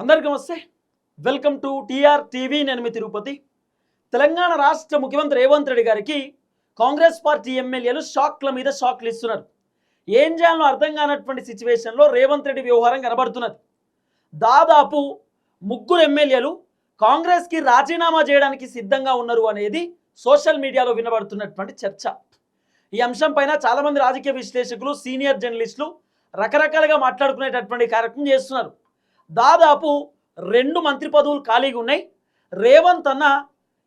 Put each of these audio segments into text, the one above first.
అందరికీ నమస్తే. Welcome to TR TV. నేను మీ తిరుపతి. తెలంగాణ రాష్ట్ర ముఖ్యమంత్రి రేవంత్ రెడ్డి గారికి కాంగ్రెస్ పార్టీ ఎమ్మెల్యేలు షాక్ల మీద షాక్లు ఇస్తున్నారు. ఏం చేయాలో అర్థం కానటువంటి సిచ్యువేషన్లో రేవంత్ రెడ్డి వ్యవహారం కనబడుతున్నది. దాదాపు ముగ్గురు ఎమ్మెల్యేలు కాంగ్రెస్కి రాజీనామా చేయడానికి సిద్ధంగా ఉన్నారు అనేది సోషల్ మీడియాలో వినబడుతున్నటువంటి చర్చ. ఈ అంశం పైన చాలామంది రాజకీయ విశ్లేషకులు, సీనియర్ జర్నలిస్టులు రకరకాలుగా మాట్లాడుకునేటటువంటి కార్యక్రమం చేస్తున్నారు. దాదాపు 2 మంత్రి పదవులు ఖాళీగా ఉన్నాయి. రేవంత్ అన్న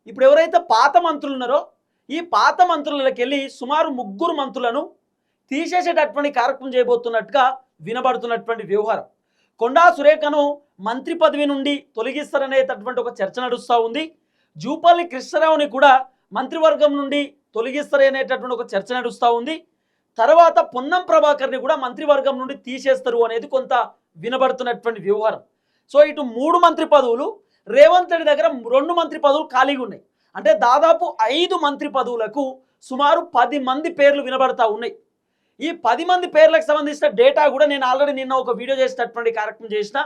ఇప్పుడు ఎవరైతే పాత మంత్రులు ఉన్నారో ఈ పాత మంత్రులకి వెళ్ళి సుమారు 3 మంత్రులను తీసేసేటటువంటి కార్యక్రమం చేయబోతున్నట్టుగా వినబడుతున్నటువంటి వ్యవహారం. కొండా సురేఖను మంత్రి పదవి నుండి తొలగిస్తారనేటటువంటి ఒక చర్చ నడుస్తూ ఉంది. జూపల్లి కృష్ణారావుని కూడా మంత్రివర్గం నుండి తొలగిస్తారనేటటువంటి ఒక చర్చ నడుస్తూ ఉంది. తర్వాత పొన్నం ప్రభాకర్ని కూడా మంత్రివర్గం నుండి తీసేస్తారు అనేది కొంత వినబడుతున్నటువంటి వ్యవహారం. సో ఇటు 3 మంత్రి పదవులు, రేవంత్ రెడ్డి దగ్గర 2 మంత్రి పదవులు ఖాళీగా ఉన్నాయి. అంటే దాదాపు 5 మంత్రి పదవులకు సుమారు 10 మంది పేర్లు వినబడతా ఉన్నాయి. ఈ 10 మంది పేర్లకు సంబంధించిన డేటా కూడా నేను ఆల్రెడీ నిన్న ఒక వీడియో చేసేటటువంటి కార్యక్రమం చేసిన.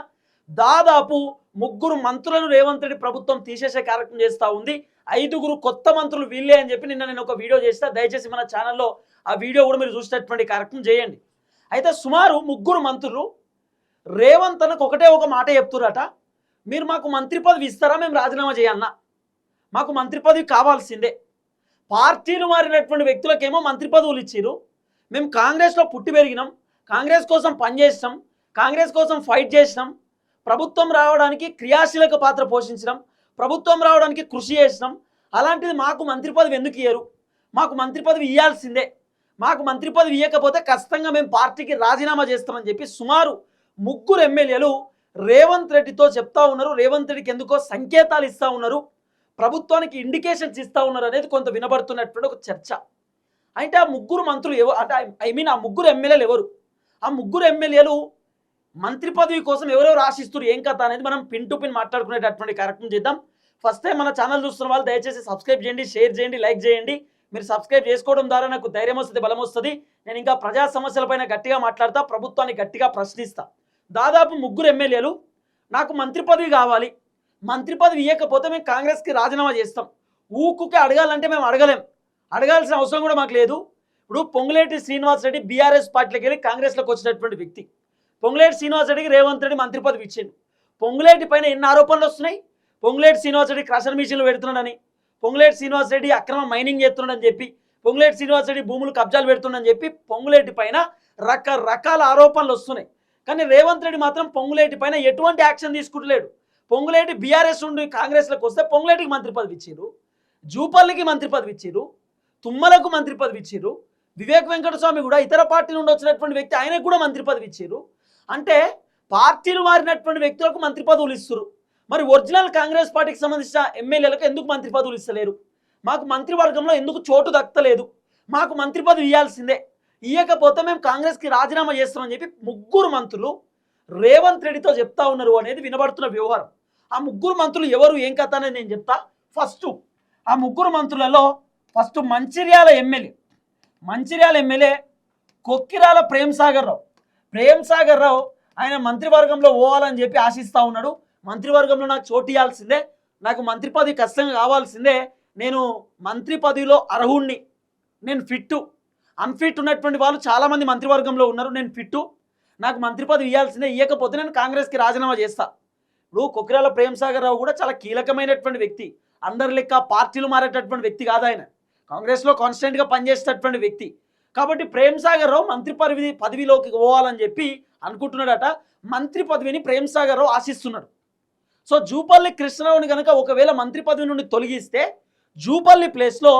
దాదాపు 3 మంత్రులను రేవంత్ రెడ్డి ప్రభుత్వం తీసేసే కార్యక్రమం చేస్తూ ఉంది. 5 కొత్త మంత్రులు వీళ్ళే అని చెప్పి నిన్న నేను ఒక వీడియో చేస్తా. దయచేసి మన ఛానల్లో ఆ వీడియో కూడా మీరు చూసేటటువంటి కార్యక్రమం చేయండి. అయితే సుమారు 3 మంత్రులు రేవంత్ అన్నకు ఒకటే ఒక మాట చెప్తురట, మీరు మాకు మంత్రి పదవి ఇస్తారా, మేము రాజీనామా చేయన్నా, మాకు మంత్రి పదవి కావాల్సిందే. పార్టీలు మారినటువంటి వ్యక్తులకేమో మంత్రి పదవులు ఇచ్చిరు, మేము కాంగ్రెస్లో పుట్టి పెరిగినాం, కాంగ్రెస్ కోసం పనిచేసినాం, కాంగ్రెస్ కోసం ఫైట్ చేసినాం, ప్రభుత్వం రావడానికి క్రియాశీలక పాత్ర పోషించడం, ప్రభుత్వం రావడానికి కృషి చేసినాం, అలాంటిది మాకు మంత్రి పదవి ఎందుకు ఇయ్యరు, మాకు మంత్రి పదవి ఇవ్వాల్సిందే, మాకు మంత్రి పదవి ఇవ్వకపోతే ఖచ్చితంగా మేము పార్టీకి రాజీనామా చేస్తామని చెప్పి సుమారు 3 ఎమ్మెల్యేలు రేవంత్ రెడ్డితో చెప్తా ఉన్నారు. రేవంత్ రెడ్డికి ఎందుకో సంకేతాలు ఇస్తూ ఉన్నారు, ప్రభుత్వానికి ఇండికేషన్స్ ఇస్తూ ఉన్నారు అనేది కొంత వినబడుతున్నటువంటి ఒక చర్చ. అంటే ఆ 3 మంత్రులు ఎవరు, అంటే ఆ 3 ఎమ్మెల్యేలు ఎవరు, ఆ 3 ఎమ్మెల్యేలు మంత్రి పదవి కోసం ఎవరెవరు ఆశిస్తారు, ఏం కథ అనేది మనం పిన్ టు పిన్ మాట్లాడుకునేటటువంటి కార్యక్రమం చేద్దాం. ఫస్ట్ టైం మన ఛానల్ చూస్తున్న వాళ్ళు దయచేసి సబ్స్క్రైబ్ చేయండి, షేర్ చేయండి, లైక్ చేయండి. మీరు సబ్స్క్రైబ్ చేసుకోవడం ద్వారా నాకు ధైర్యం వస్తుంది, బలం వస్తుంది. నేను ఇంకా ప్రజా సమస్యలపైన గట్టిగా మాట్లాడతా, ప్రభుత్వాన్ని గట్టిగా ప్రశ్నిస్తా. దాదాపు 3 ఎమ్మెల్యేలు నాకు మంత్రి పదవి కావాలి, మంత్రి పదవి ఇవ్వకపోతే మేము కాంగ్రెస్కి రాజీనామా చేస్తాం. ఊకుకే అడగాలంటే మేము అడగలేం, అడగాల్సిన అవసరం కూడా మాకు లేదు. ఇప్పుడు పొంగులేటి శ్రీనివాస్ రెడ్డి బీఆర్ఎస్ పార్టీలోకి వెళ్ళి కాంగ్రెస్లోకి వచ్చినటువంటి వ్యక్తి. పొంగులేటి శ్రీనివాస్ రెడ్డికి రేవంత్ రెడ్డి మంత్రి పదవి ఇచ్చిండు. పొంగులేటి పైన ఎన్ని ఆరోపణలు వస్తున్నాయి, పొంగులేటి శ్రీనివాస్ రెడ్డి క్రషర్ మిషన్లు పెడుతున్నాడని, పొంగులేటి శ్రీనివాస్ రెడ్డి అక్రమ మైనింగ్ చేస్తున్నాడని చెప్పి, పొంగులేటి శ్రీనివాస్ రెడ్డి భూములు కబ్జాలు పెడుతున్నాడని చెప్పి పొంగులేటి పైన రకరకాల ఆరోపణలు వస్తున్నాయి. కానీ రేవంత్ రెడ్డి మాత్రం పొంగులేటి పైన ఎటువంటి యాక్షన్ తీసుకుంటలేడు. పొంగులేటి బీఆర్ఎస్ నుండి కాంగ్రెస్లోకి వస్తే పొంగులేటికి మంత్రి పదవి ఇచ్చారు, జూపల్లికి మంత్రి పదవి ఇచ్చారు, తుమ్మలకు మంత్రి పదవి ఇచ్చారు, వివేక్ వెంకటస్వామి కూడా ఇతర పార్టీ నుండి వచ్చినటువంటి వ్యక్తి, ఆయనకు కూడా మంత్రి పదవి ఇచ్చారు. అంటే పార్టీలు మారినటువంటి వ్యక్తులకు మంత్రి పదవులు ఇస్తారు. మరి ఒరిజినల్ కాంగ్రెస్ పార్టీకి సంబంధించిన ఎమ్మెల్యేలకు ఎందుకు మంత్రి పదవులు ఇస్తలేరు, మాకు మంత్రివర్గంలో ఎందుకు చోటు దక్కలేదు, మాకు మంత్రి పదవి ఇవ్వాల్సిందే, ఇవ్వకపోతే మేము కాంగ్రెస్కి రాజీనామా చేస్తామని చెప్పి 3 మంత్రులు రేవంత్ రెడ్డితో చెప్తా ఉన్నారు అనేది వినబడుతున్న వ్యవహారం. ఆ 3 మంత్రులు ఎవరు, ఏం కథ అనేది నేను చెప్తా. ఫస్ట్ ఆ 3 మంత్రులలో ఫస్ట్ మంచిర్యాల ఎమ్మెల్యే కొక్కిరాల ప్రేమ్సాగర్ రావు ఆయన మంత్రివర్గంలో పోవాలని చెప్పి ఆశిస్తూ ఉన్నాడు. మంత్రివర్గంలో నాకు చోటు ఇవ్వాల్సిందే, నాకు మంత్రి పదవి ఖచ్చితంగా కావాల్సిందే, నేను మంత్రి పదవిలో అర్హుణ్ణి, నేను ఫిట్టు, అన్ఫిట్ ఉన్నటువంటి వాళ్ళు చాలామంది మంత్రివర్గంలో ఉన్నారు, నేను ఫిట్టు, నాకు మంత్రి పదవి ఇవ్వాల్సిందే, ఇవ్వకపోతే నేను కాంగ్రెస్కి రాజీనామా చేస్తా. ఇప్పుడు కొక్కిరాల ప్రేమ్సాగర్ రావు కూడా చాలా కీలకమైనటువంటి వ్యక్తి, అందరి లెక్క పార్టీలు మారేటటువంటి వ్యక్తి కాదు, ఆయన కాంగ్రెస్లో కాన్స్టెంట్గా పనిచేసేటటువంటి వ్యక్తి. కాబట్టి ప్రేమ్సాగర్ రావు మంత్రి పదవిలోకి పోవాలని చెప్పి అనుకుంటున్నాడట. మంత్రి పదవిని ప్రేమ్సాగర్ రావు ఆశిస్తున్నాడు. సో జూపల్లి కృష్ణారావుని కనుక ఒకవేళ మంత్రి పదవి నుండి తొలగిస్తే జూపల్లి ప్లేస్లో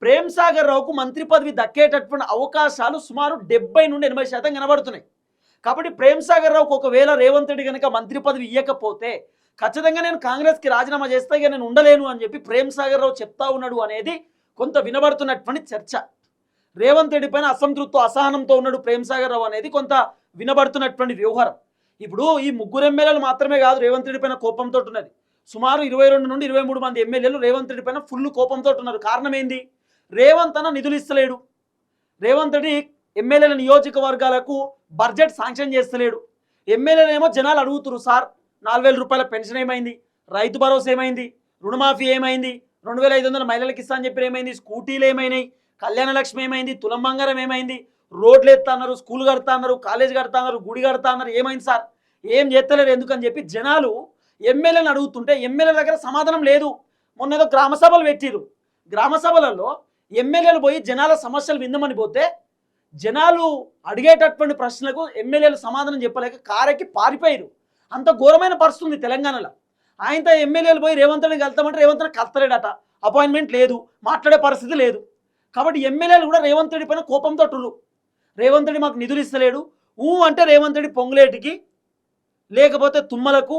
ప్రేమ్సాగర్ రావుకు మంత్రి పదవి దక్కేటటువంటి అవకాశాలు సుమారు 70 నుండి 80% కనబడుతున్నాయి. కాబట్టి ప్రేమ్సాగర్ రావుకు ఒకవేళ రేవంత్ రెడ్డి కనుక మంత్రి పదవి ఇవ్వకపోతే ఖచ్చితంగా నేను కాంగ్రెస్కి రాజీనామా చేస్తా, ఇక నేను ఉండలేను అని చెప్పి ప్రేమ్సాగర్ రావు చెప్తా ఉన్నాడు అనేది కొంత వినబడుతున్నటువంటి చర్చ. రేవంత్ రెడ్డి పైన అసంతృప్తితో, అసహనంతో ఉన్నాడు ప్రేమ్సాగర్ రావు అనేది కొంత వినబడుతున్నటువంటి వ్యవహారం. ఇప్పుడు ఈ 3 ఎమ్మెల్యేలు మాత్రమే కాదు రేవంత్ రెడ్డి పైన కోపంతో ఉన్నది. సుమారు 22 నుండి 23 మంది ఎమ్మెల్యేలు రేవంత్ రెడ్డి పైన ఫుల్ కోపంతో ఉన్నారు. కారణం ఏంది, రేవంత్ అన్న నిధులు ఇస్తలేడు, రేవంత్ రెడ్డి ఎమ్మెల్యేల నియోజకవర్గాలకు బడ్జెట్ శాంక్షన్ చేస్తలేడు. ఎమ్మెల్యేలేమో జనాలు అడుగుతున్నారు, సార్ 4000 రూపాయల పెన్షన్ ఏమైంది, రైతు భరోసా ఏమైంది, రుణమాఫీ ఏమైంది, 2500 మహిళలకు ఇస్తా అని చెప్పి ఏమైంది, స్కూటీలు ఏమైనాయి, కళ్యాణ లక్ష్మి ఏమైంది, తులం బంగారం ఏమైంది, రోడ్లు ఎత్తా అన్నారు, స్కూల్ కడతా అన్నారు, కాలేజ్ కడతా అన్నారు, గుడి కడతా అన్నారు, ఏమైంది సార్, ఏం చేస్తలేరు ఎందుకని చెప్పి జనాలు ఎమ్మెల్యేలను అడుగుతుంటే ఎమ్మెల్యేల దగ్గర సమాధానం లేదు. మొన్న ఏదో గ్రామ సభలు పెట్టిరు, గ్రామ సభలలో ఎమ్మెల్యేలు పోయి జనాల సమస్యలు విందమని పోతే జనాలు అడిగేటటువంటి ప్రశ్నలకు ఎమ్మెల్యేలు సమాధానం చెప్పలేక కారెక్కి పారిపోయారు. అంత ఘోరమైన పరిస్థితి ఉంది తెలంగాణలో. ఆయనతో ఎమ్మెల్యేలు పోయి రేవంత్ రెడ్డికి వెళ్తామంటే రేవంత్ రెడ్డి కలుతలేడట, అపాయింట్మెంట్ లేదు, మాట్లాడే పరిస్థితి లేదు. కాబట్టి ఎమ్మెల్యేలు కూడా రేవంత్ రెడ్డి పైన కోపంతో టుర్రు. రేవంత్ రెడ్డి మాకు నిధులు ఇస్తలేడు, అంటే రేవంత్ రెడ్డి పొంగులేటికి, లేకపోతే తుమ్మలకు,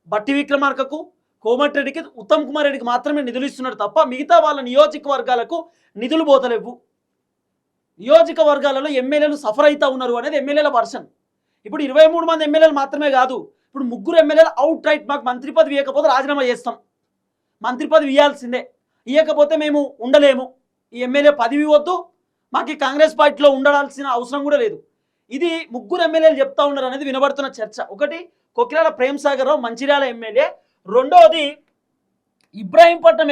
బట్టి విక్రమార్కకు, కోమటిరెడ్డికి, ఉత్తమ్ కుమార్ రెడ్డికి మాత్రమే నిధులు ఇస్తున్నాడు తప్ప మిగతా వాళ్ళ నియోజకవర్గాలకు నిధులు పోతలేవు. నియోజకవర్గాలలో ఎమ్మెల్యేలు సఫర్ అవుతూ ఉన్నారు అనేది ఎమ్మెల్యేల వర్షన్. ఇప్పుడు 23 మంది ఎమ్మెల్యేలు మాత్రమే కాదు, ఇప్పుడు 3 ఎమ్మెల్యేలు అవుట్ రైట్ మాకు మంత్రి పదవి ఇవ్వకపోతే రాజీనామా చేస్తాం, మంత్రి పదవి ఇవ్వాల్సిందే, ఇవ్వకపోతే మేము ఉండలేము, ఈ ఎమ్మెల్యే పదవి వద్దు, మాకు ఈ కాంగ్రెస్ పార్టీలో ఉండాల్సిన అవసరం కూడా లేదు. ఇది 3 ఎమ్మెల్యేలు చెప్తా ఉన్నారు అనేది వినబడుతున్న చర్చ. ఒకటి కొక్కిరాల ప్రేమ్సాగర్ రావు మంచిర్యాల ఎమ్మెల్యే, రెండోది ఇబ్రాహీంపట్నం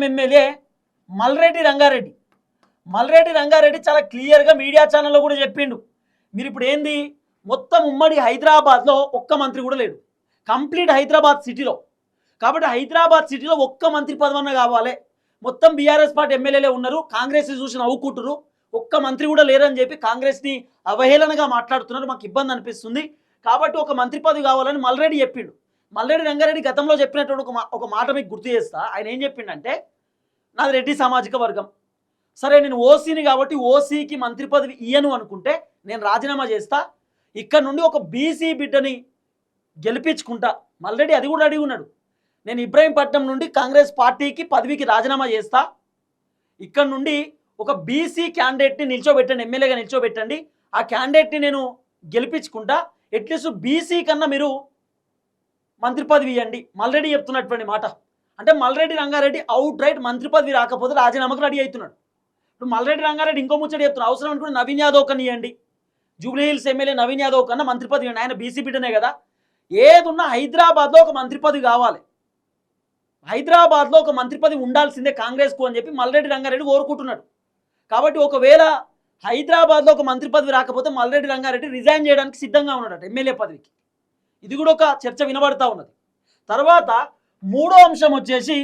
ఎమ్మెల్యే మల్రెడ్డి రంగారెడ్డి చాలా క్లియర్గా మీడియా ఛానల్లో కూడా చెప్పిండు, మీరు ఇప్పుడు ఏంది మొత్తం ఉమ్మడి హైదరాబాద్లో ఒక్క మంత్రి కూడా లేడు, కంప్లీట్ హైదరాబాద్ సిటీలో. కాబట్టి హైదరాబాద్ సిటీలో ఒక్క మంత్రి పదవన్న కావాలి, మొత్తం బీఆర్ఎస్ పార్టీ ఎమ్మెల్యేలే ఉన్నారు, కాంగ్రెస్ చూసి నవ్వుకుంటున్నారు, ఒక్క మంత్రి కూడా లేరని చెప్పి కాంగ్రెస్ని అవహేళనగా మాట్లాడుతున్నారు, మాకు ఇబ్బంది అనిపిస్తుంది, కాబట్టి ఒక మంత్రి పదవి కావాలని మల్రెడ్డి చెప్పిండు. మల్రెడ్డి రంగారెడ్డి గతంలో చెప్పినటువంటి ఒక మాట మీకు గుర్తు చేస్తా. ఆయన ఏం చెప్పిండంటే, నాది రెడ్డి సామాజిక వర్గం, సరే నేను ఓసీని కాబట్టి ఓసీకి మంత్రి పదవి ఇయ్యను అనుకుంటే నేను రాజీనామా చేస్తా, ఇక్కడ నుండి ఒక బీసీ బిడ్డని గెలిపించుకుంటా. మల్రెడ్డి అది కూడా అడిగి ఉన్నాడు, నేను ఇబ్రాహీంపట్నం నుండి కాంగ్రెస్ పార్టీకి పదవికి రాజీనామా చేస్తా, ఇక్కడ నుండి ఒక బీసీ క్యాండిడేట్ని నిల్చోబెట్టండి, ఎమ్మెల్యేగా నిల్చోబెట్టండి, ఆ క్యాండిడేట్ని నేను గెలిపించుకుంటా, అట్లీస్ట్ బీసీ కన్నా మీరు మంత్రి పదవి ఇవ్వండి. మల్రెడ్డి చెప్తున్నటువంటి మాట అంటే మల్రెడ్డి రంగారెడ్డి అవుట్ రైట్ మంత్రి పదవి రాకపోతే రాజీనామాకు రెడీ అవుతున్నాడు. ఇప్పుడు మల్రెడ్డి రంగారెడ్డి ఇంకో ముచ్చట చెప్తున్నారు, అవసరం అనుకుంటే నవీన్ యాదవ్ కన్నా ఇవ్వండి, Jubilee hills MLA Naveen Yadav కన్నా మంత్రి పదవి ఇవ్వండి, ఆయన బీసీ బిడ్డనే కదా, ఏదున్నా హైదరాబాద్లో ఒక మంత్రి పదవి కావాలి, హైదరాబాద్లో ఒక మంత్రి పదవి ఉండాల్సిందే కాంగ్రెస్కు అని చెప్పి మల్రెడ్డి రంగారెడ్డి కోరుకుంటున్నాడు. కాబట్టి ఒకవేళ హైదరాబాద్లో ఒక మంత్రి పదవి రాకపోతే మల్రెడ్డి రంగారెడ్డి రిజైన్ చేయడానికి సిద్ధంగా ఉన్నాడట ఎమ్మెల్యే పదవికి. ఇది కూడా ఒక చర్చ వినబడతా ఉన్నది. తర్వాత మూడో అంశం వచ్చేసి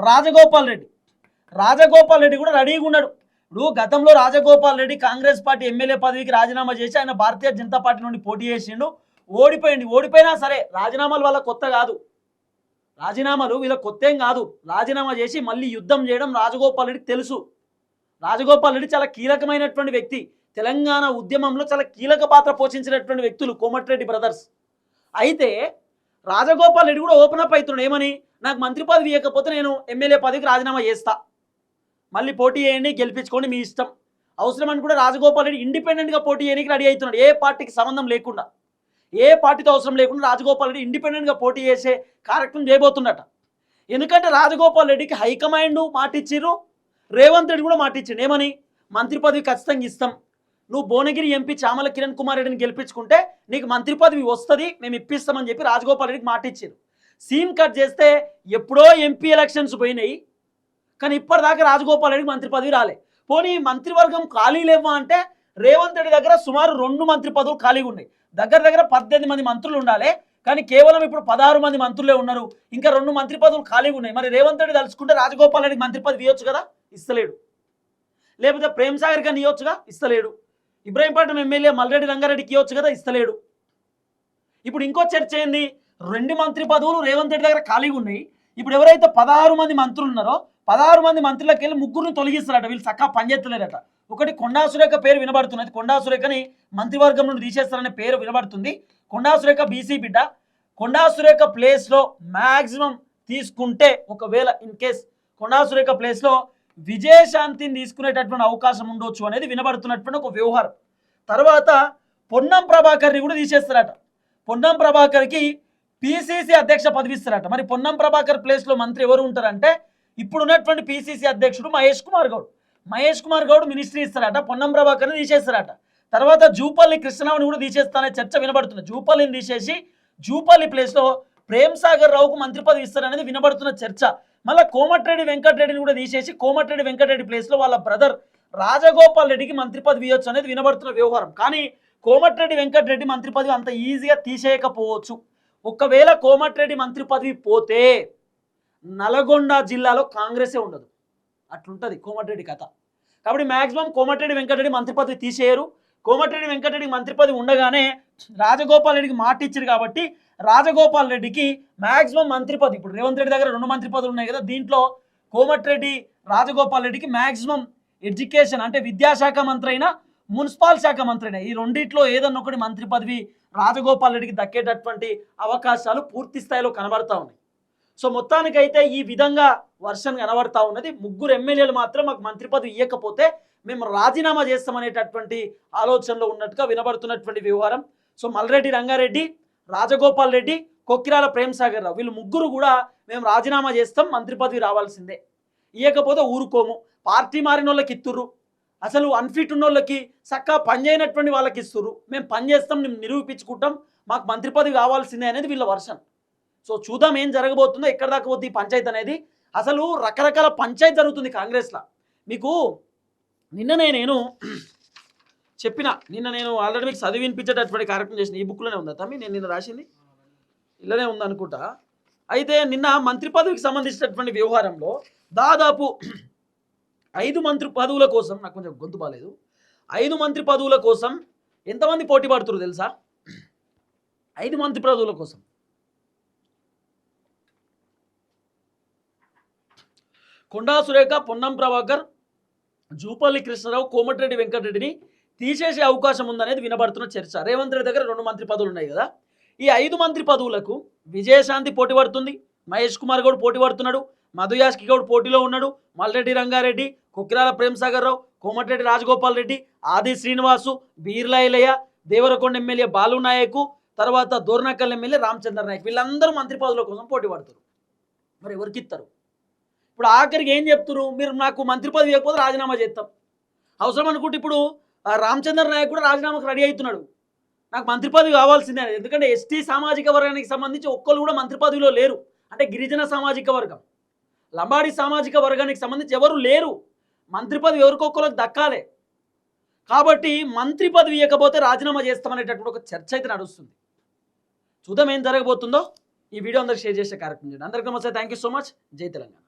రాజగోపాల్ రెడ్డి కూడా రెడీగా ఉన్నాడు. ఇప్పుడు గతంలో రాజగోపాల్ రెడ్డి కాంగ్రెస్ పార్టీ ఎమ్మెల్యే పదవికి రాజీనామా చేసి ఆయన భారతీయ జనతా పార్టీ నుండి పోటీ చేసిండు, ఓడిపోయినా సరే రాజీనామాలు వాళ్ళ కొత్త కాదు, రాజీనామాలు వీళ్ళ కొత్త ఏం కాదు, రాజీనామా చేసి మళ్ళీ యుద్ధం చేయడం రాజగోపాల్ రెడ్డికి తెలుసు. రాజగోపాల్ రెడ్డి చాలా కీలకమైనటువంటి వ్యక్తి, తెలంగాణ ఉద్యమంలో చాలా కీలక పాత్ర పోషించినటువంటి వ్యక్తులు కోమటిరెడ్డి బ్రదర్స్. అయితే రాజగోపాల్ రెడ్డి కూడా ఓపెన్ అప్ అవుతున్నాడు, ఏమని, నాకు మంత్రి పదవి ఇవ్వకపోతే నేను ఎమ్మెల్యే పదవికి రాజీనామా చేస్తా, మళ్ళీ పోటీ చేయండి, గెలిపించుకోండి, మీ ఇష్టం, అవసరం అని కూడా రాజగోపాల్ రెడ్డి ఇండిపెండెంట్గా పోటీ చేయడానికి రెడీ అవుతున్నాడు. ఏ పార్టీకి సంబంధం లేకుండా, ఏ పార్టీతో అవసరం లేకుండా రాజగోపాల్ రెడ్డి ఇండిపెండెంట్గా పోటీ చేసే కార్యక్రమం చేయబోతున్నట. ఎందుకంటే రాజగోపాల్ రెడ్డికి హైకమాండ్ మాటిచ్చిర్రు, రేవంత్ రెడ్డి కూడా మాటిచ్చిండు, ఏమని, మంత్రి పదవి ఖచ్చితంగా ఇస్తాం, నువ్వు భువనగిరి ఎంపీ చామల కిరణ్ కుమార్ రెడ్డిని గెలిపించుకుంటే నీకు మంత్రి పదవి వస్తుంది, మేము ఇప్పిస్తామని చెప్పి రాజగోపాల్ రెడ్డికి మాటిచ్చారు. సీన్ కట్ చేస్తే ఎప్పుడో ఎంపీ ఎలక్షన్స్ పోయినాయి, కానీ ఇప్పటిదాకా రాజగోపాల్ రెడ్డికి మంత్రి పదవి రాలే. పోనీ మంత్రివర్గం ఖాళీ లేవా అంటే రేవంత్ రెడ్డి దగ్గర సుమారు 2 మంత్రి పదవులు ఖాళీగా ఉన్నాయి, దగ్గర 18 మంది మంత్రులు ఉండాలి, కానీ కేవలం ఇప్పుడు 16 మంది మంత్రులే ఉన్నారు, ఇంకా 2 మంత్రి పదవులు ఖాళీగా ఉన్నాయి. మరి రేవంత్ రెడ్డి తలుచుకుంటే రాజగోపాల్ రెడ్డికి మంత్రి పదవి ఇవ్వచ్చు కదా, ఇస్తలేడు. లేకపోతే ప్రేమ్ సాగర్ గారిని ఇవ్వచ్చు, ఇస్తలేడు. ఇబ్రాహీంపట్నం ఎమ్మెల్యే మల్రెడ్డి రంగారెడ్డికి ఇవ్వచ్చు కదా, ఇస్తలేడు. ఇప్పుడు ఇంకో చర్చ ఏంది, 2 మంత్రి పదవులు రేవంత్ రెడ్డి దగ్గర ఖాళీగా ఉన్నాయి. ఇప్పుడు ఎవరైతే 16 మంది మంత్రులు ఉన్నారో 16 మంది మంత్రులకు వెళ్ళి 3ని తొలగిస్తారట, వీళ్ళు చక్కగా పనిచేస్తలేరట. ఒకటి కొండా సురేఖ పేరు వినబడుతున్నది, కొండా సురేఖని మంత్రివర్గం నుండి తీసేస్తారనే పేరు వినబడుతుంది. కొండా సురేఖ బీసీ బిడ్డ, కొండా సురేఖ ప్లేస్లో మ్యాక్సిమం తీసుకుంటే ఒకవేళ ఇన్ కేస్ కొండా సురేఖ ప్లేస్లో విజయశాంతిని తీసుకునేటటువంటి అవకాశం ఉండొచ్చు అనేది వినబడుతున్నటువంటి ఒక వ్యవహారం. తర్వాత పొన్నం ప్రభాకర్ని కూడా తీసేస్తారట, పొన్నం ప్రభాకర్కి పిసిసి అధ్యక్ష పదవి ఇస్తారట. మరి పొన్నం ప్రభాకర్ ప్లేస్లో మంత్రి ఎవరు ఉంటారంటే ఇప్పుడున్నటువంటి పిసిసి అధ్యక్షుడు మహేష్ కుమార్ గౌడ్ మినిస్ట్రీ ఇస్తారట, పొన్నం ప్రభాకర్ని తీసేస్తారట. తర్వాత జూపల్లి కృష్ణరావుని కూడా తీసేస్తానే చర్చ వినబడుతుంది. జూపల్లిని తీసేసి జూపల్లి ప్లేస్లో ప్రేమ్ సాగర్ రావుకు మంత్రి పదవి ఇస్తారనేది వినబడుతున్న చర్చ. మళ్ళీ కోమటిరెడ్డి వెంకటరెడ్డిని కూడా తీసేసి కోమటిరెడ్డి వెంకటరెడ్డి ప్లేస్లో వాళ్ళ బ్రదర్ రాజగోపాల్ రెడ్డికి మంత్రి పదవి ఇవ్వచ్చు అనేది వినబడుతున్న వ్యవహారం. కానీ కోమటిరెడ్డి వెంకటరెడ్డి మంత్రి పదవి అంత ఈజీగా తీసేయకపోవచ్చు. ఒకవేళ కోమటిరెడ్డి మంత్రి పదవి పోతే నల్గొండ జిల్లాలో కాంగ్రెసే ఉండదు, అట్లుంటుంది కోమటిరెడ్డి కథ. కాబట్టి మ్యాక్సిమం కోమటిరెడ్డి వెంకటరెడ్డి మంత్రి పదవి తీసేయరు. కోమటిరెడ్డి వెంకటరెడ్డికి మంత్రి పదవి ఉండగానే రాజగోపాల్ రెడ్డికి మాట ఇచ్చారు కాబట్టి రాజగోపాల్ రెడ్డికి మ్యాక్సిమం మంత్రి పదవి, ఇప్పుడు రేవంత్ రెడ్డి దగ్గర 2 మంత్రి పదవులు ఉన్నాయి కదా, దీంట్లో కోమటిరెడ్డి రాజగోపాల్ రెడ్డికి మ్యాక్సిమం ఎడ్యుకేషన్ అంటే విద్యాశాఖ మంత్రి అయినా మున్సిపల్ శాఖ మంత్రి అయినా ఈ రెండిట్లో ఏదన్నా ఒకటి మంత్రి పదవి రాజగోపాల్ రెడ్డికి దక్కేటటువంటి అవకాశాలు పూర్తి స్థాయిలో కనబడతా ఉన్నాయి. సో మొత్తానికైతే ఈ విధంగా వర్షన్ కనబడతా ఉన్నది. 3 ఎమ్మెల్యేలు మాత్రం మాకు మంత్రి పదవి ఇవ్వకపోతే మేము రాజీనామా చేస్తామనేటటువంటి ఆలోచనలో ఉన్నట్టుగా వినబడుతున్నటువంటి వ్యవహారం. సో మల్రెడ్డి రంగారెడ్డి, రాజగోపాల్ రెడ్డి, కొక్కిరాల ప్రేమ్ సాగర్ రావు వీళ్ళు 3 కూడా మేము రాజీనామా చేస్తాం, మంత్రి పదవి రావాల్సిందే, ఇవ్వకపోతే ఊరుకోము, పార్టీ మారిన వాళ్ళకి ఇస్తుర్రు, అసలు అన్ఫిట్ ఉన్న వాళ్ళకి చక్కగా పనిచేయనటువంటి వాళ్ళకి ఇస్తుర్రు, మేము పని చేస్తాం, మేము నిరూపించుకుంటాం, మాకు మంత్రి పదవి కావాల్సిందే అనేది వీళ్ళ వర్షన్. సో చూద్దాం ఏం జరగబోతుందో, ఎక్కడ దాకా పోతుంది ఈ పంచాయతీ అనేది. అసలు రకరకాల పంచాయతీ జరుగుతుంది కాంగ్రెస్లో. మీకు నిన్ననే నేను చెప్పిన, నేను ఆల్రెడీ మీకు చదివి వినిపించేటటువంటి కార్యక్రమం చేసిన, ఈ బుక్లోనే ఉందా తమ్మి, నేను నిన్న రాసింది ఇలానే ఉంది అనుకుంటా. అయితే నిన్న మంత్రి పదవికి సంబంధించినటువంటి వ్యవహారంలో దాదాపు 5 మంత్రి పదవుల కోసం, నాకు కొంచెం గొంతు బాగాలేదు, 5 మంత్రి పదవుల కోసం ఎంతమంది పోటీ పడుతున్నారు తెలుసా? 5 మంత్రి పదవుల కోసం కొండా సురేఖ, పొన్నం ప్రభాకర్, జూపల్లి కృష్ణారావు, కోమటిరెడ్డి వెంకటరెడ్డిని తీసేసే అవకాశం ఉందనేది వినబడుతున్న చర్చ. రేవంత్ రెడ్డి దగ్గర 2 మంత్రి పదవులు ఉన్నాయి కదా, ఈ 5 మంత్రి పదవులకు విజయశాంతి పోటీ పడుతుంది, మహేష్ కుమార్ గౌడ్ పోటీ పడుతున్నాడు, మధుయాష్కి గౌడ్ పోటీలో ఉన్నాడు, మల్రెడ్డి రంగారెడ్డి, కొక్కిరాల ప్రేమ్ సాగర్ రావు, కోమటిరెడ్డి రాజగోపాల్ రెడ్డి, ఆది శ్రీనివాసు, బీర్లాయిలయ్య, దేవరకొండ ఎమ్మెల్యే బాలు నాయక్, తర్వాత దోర్నకల్ ఎమ్మెల్యే రామచంద్ర నాయక్, వీళ్ళందరూ మంత్రి పదవుల కోసం పోటీ పడుతారు. మరి ఎవరికి ఇస్తారు? ఇప్పుడు ఆఖరికి ఏం చెప్తున్నారు, మీరు నాకు మంత్రి పదవి ఇవ్వకపోతే రాజీనామా చేస్తాం. అవసరం అనుకుంటే ఇప్పుడు రామచంద్ర నాయక్ కూడా రాజీనామాకు రెడీ అవుతున్నాడు, నాకు మంత్రి పదవి కావాల్సిందే అనేది. ఎందుకంటే ఎస్టీ సామాజిక వర్గానికి సంబంధించి ఒక్కరు కూడా మంత్రి పదవిలో లేరు, అంటే గిరిజన సామాజిక వర్గం, లంబాడి సామాజిక వర్గానికి సంబంధించి ఎవరు లేరు, మంత్రి పదవి ఎవరికొక్కరికి దక్కాలి. కాబట్టి మంత్రి పదవి ఇవ్వకపోతే రాజీనామా చేస్తామనేటటువంటి ఒక చర్చ అయితే నడుస్తుంది. చూద్దాం ఏం జరగబోతుందో. ఈ వీడియో అందరికి షేర్ చేసే కార్యక్రమం చేయండి. అందరికీ నమస్తే, థ్యాంక్ యూ సో మచ్. జై తెలంగాణ.